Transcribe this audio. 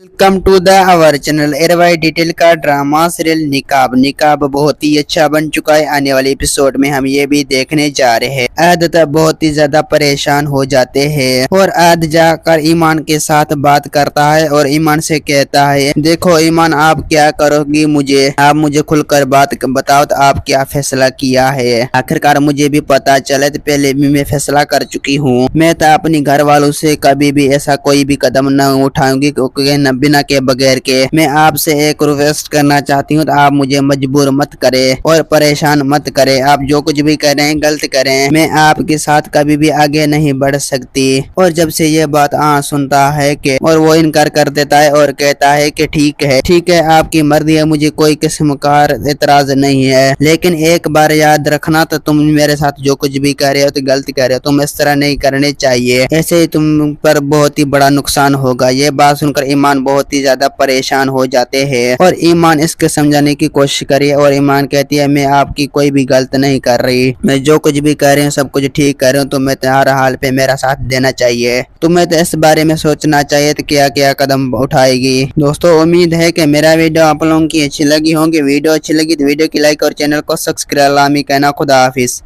Welcome to the our channel ARY Digital का drama serial Nikaab. Nikaab बहुत ही अच्छा बन चुका है। आने वाले एपिसोड में हम ये भी देखने जा रहे हैं। आदत बहुत ही ज्यादा परेशान हो जाते हैं और आद जाकर ईमान के साथ बात करता है और ईमान से कहता है, देखो ईमान, आप क्या करोगी, आप मुझे खुलकर बात बताओ तो आप क्या फैसला किया है। आखिरकार मुझे भी पता चले, तो पहले भी मैं फैसला कर चुकी हूँ। मैं तो अपनी घर वालों से कभी भी ऐसा कोई भी कदम न उठाऊंगी क्योंकि बिना के बगैर के। मैं आपसे एक रिक्वेस्ट करना चाहती हूँ, तो आप मुझे मजबूर मत करें और परेशान मत करें। आप जो कुछ भी करें गलत करें, मैं आपके साथ कभी भी आगे नहीं बढ़ सकती। और जब से ये बात सुनता है कि और वो इनकार कर देता है और कहता है कि ठीक है आपकी मर्जी है, मुझे कोई किस्म का एतराज नहीं है, लेकिन एक बार याद रखना, तो तुम मेरे साथ जो कुछ भी कर रहे हो तो गलत कर रहे हो। तुम इस तरह नहीं करने चाहिए, ऐसे ही तुम पर बहुत ही बड़ा नुकसान होगा। ये बात सुनकर ईमान बहुत ही ज्यादा परेशान हो जाते हैं और ईमान इसके समझाने की कोशिश करी और ईमान कहती है, मैं आपकी कोई भी गलत नहीं कर रही, मैं जो कुछ भी कर रही हूँ सब कुछ ठीक कर रही हूँ। तुम्हें तो हर हाल पे मेरा साथ देना चाहिए, तुम्हें तो इस बारे में सोचना चाहिए तो क्या क्या कदम उठाएगी। दोस्तों, उम्मीद है कि मेरा वीडियो आप लोगों की अच्छी लगी होगी। वीडियो अच्छी लगी तो वीडियो की लाइक और चैनल को सब्सक्राइब लामी कहना। खुदा हाफिज।